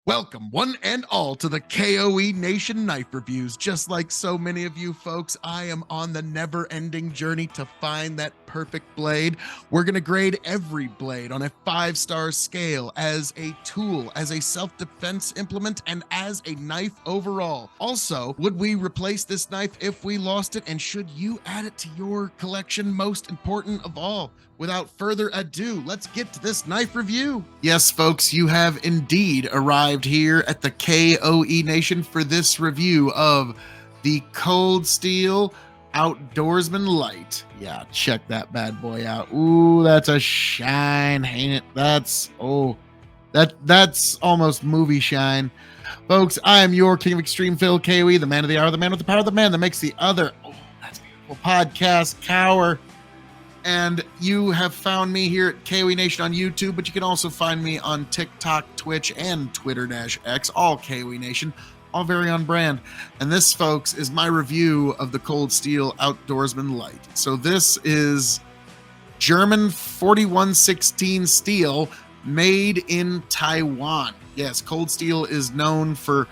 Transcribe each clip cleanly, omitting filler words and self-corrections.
Welcome, one and all, to the K.O.E. Nation Knife Reviews. Just like so many of you folks, I am on the never-ending journey to find that perfect blade. We're going to grade every blade on a 5-star scale as a tool, as a self-defense implement, and as a knife overall. Also, would we replace this knife if we lost it, and should you add it to your collection? Most important of all, without further ado, let's get to this knife review. Yes, folks, you have indeed arrived here at the K.O.E. Nation for this review of the Cold Steel Outdoorsman LITE. Yeah, check that bad boy out. Ooh, that's a shine, ain't it? That's almost movie shine. Folks, I am your King of Extreme Phil, K.O.E., the man of the hour, the man with the power, the man that makes the other. Oh, that's beautiful podcast cower. And you have found me here at K.O.E. Nation on YouTube, but you can also find me on TikTok, Twitch, and Twitter-X, all K.O.E. Nation, all very on brand. And this, folks, is my review of the Cold Steel Outdoorsman LITE. So this is German 4116 steel made in Taiwan. Yes, Cold Steel is known for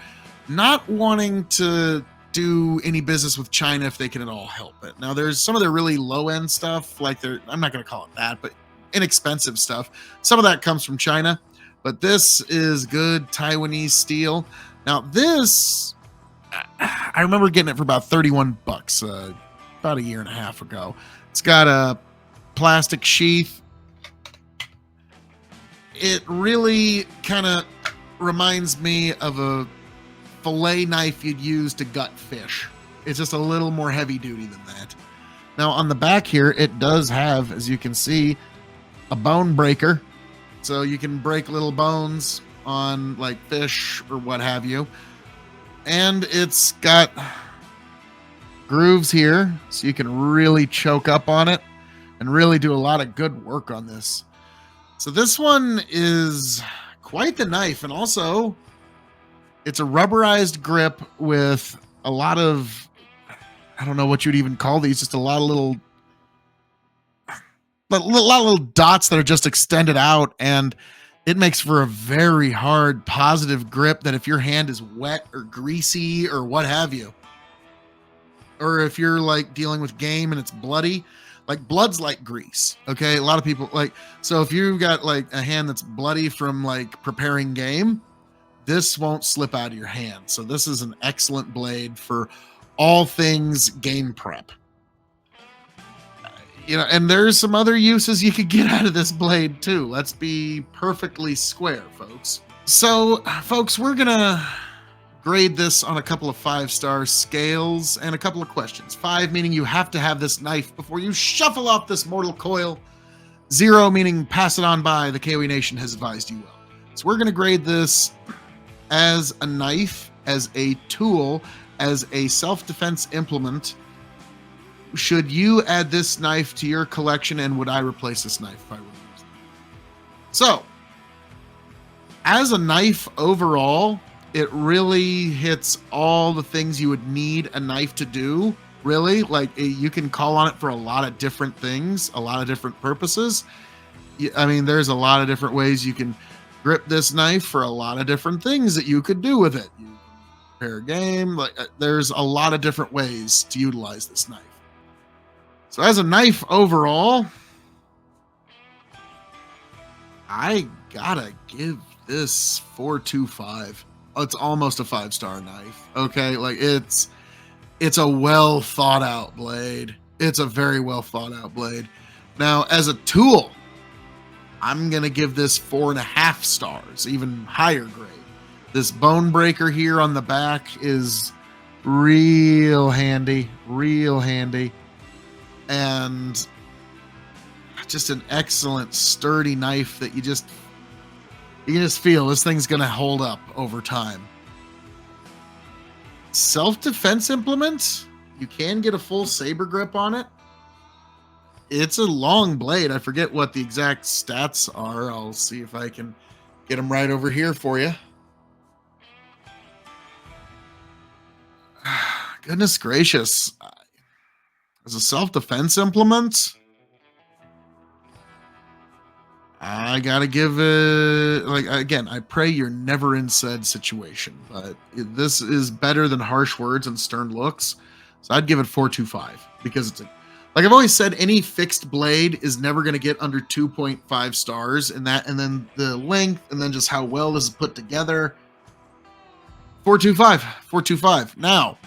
not wanting to do any business with China if they can at all help it. Now, there's some of their really low-end stuff, like I'm not going to call it that, but inexpensive stuff. Some of that comes from China, but this is good Taiwanese steel. Now, this, I remember getting it for about 31 bucks about a year and a half ago. It's got a plastic sheath. It really kind of reminds me of a fillet knife you'd use to gut fish. It's just a little more heavy duty than that. Now on the back here, it does have, as you can see, a bone breaker. So you can break little bones on like fish or what have you. And it's got grooves here so you can really choke up on it and really do a lot of good work on this. So this one is quite the knife, and also it's a rubberized grip with a lot of, I don't know what you'd even call these, just a lot of little dots that are just extended out, and it makes for a very hard, positive grip that if your hand is wet or greasy or what have you, or if you're like dealing with game and it's bloody, like blood's like grease, okay? A lot of people so if you've got like a hand that's bloody from like preparing game, this won't slip out of your hand. So this is an excellent blade for all things game prep. And there's some other uses you could get out of this blade too. Let's be perfectly square, folks. So, folks, we're gonna grade this on a couple of 5-star scales and a couple of questions. 5 meaning you have to have this knife before you shuffle off this mortal coil. 0 meaning pass it on by. The K.O.E. Nation has advised you well. So we're gonna grade this as a knife, as a tool, as a self-defense implement. Should you add this knife to your collection, and would I replace this knife if I were to use it? So, as a knife overall, it really hits all the things you would need a knife to do, really. Like, you can call on it for a lot of different things, a lot of different purposes. I mean, there's a lot of different ways you can grip this knife for a lot of different things that you could do with it. You can prepare a game. There's a lot of different ways to utilize this knife. So as a knife overall, I gotta give this 4.25. It's almost a 5-star knife. Okay, like it's a well thought out blade. It's a very well thought out blade. Now, as a tool, I'm going to give this 4.5 stars, even higher grade. This bone breaker here on the back is real handy, and just an excellent sturdy knife that you can just feel this thing's going to hold up over time. Self-defense implement, you can get a full saber grip on it. It's a long blade. I forget what the exact stats are. I'll see if I can get them right over here for you. Goodness gracious. As a self-defense implement, I gotta give it, like, again, I pray you're never in said situation, but this is better than harsh words and stern looks. So I'd give it 4.25 because it's a, like I've always said, any fixed blade is never going to get under 2.5 stars, and that, and then the length, and then just how well this is put together. 4.25, 4.25. Now,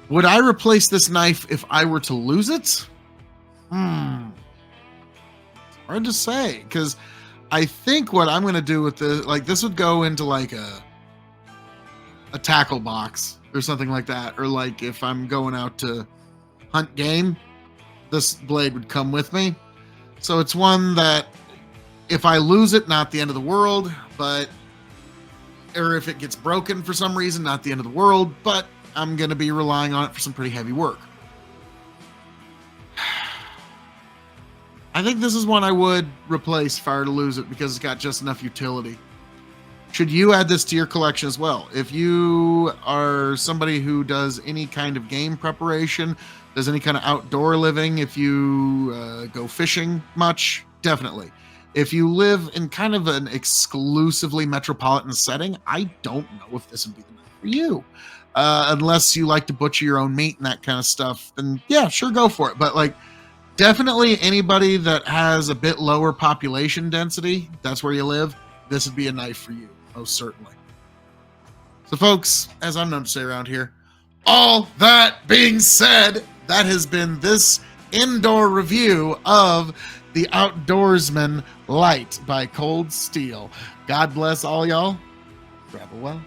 would I replace this knife if I were to lose it? Hard to say, because I think what I'm going to do with this, like, this would go into like a tackle box or something like that, or like if I'm going out to hunt game, this blade would come with me. So it's one that if I lose it, not the end of the world, but, or if it gets broken for some reason, not the end of the world, but I'm going to be relying on it for some pretty heavy work. I think this is one I would replace if I were to lose it because it's got just enough utility. Should you add this to your collection as well? If you are somebody who does any kind of game preparation, does any kind of outdoor living, if you go fishing much, definitely. If you live in kind of an exclusively metropolitan setting, I don't know if this would be the knife for you. Unless you like to butcher your own meat and that kind of stuff, then yeah, sure, go for it. But like, definitely anybody that has a bit lower population density, that's where you live, this would be a knife for you, most certainly. So folks, as I'm known to say around here, all that being said, that has been this indoor review of the Outdoorsman LITE by Cold Steel. God bless all y'all. Travel well.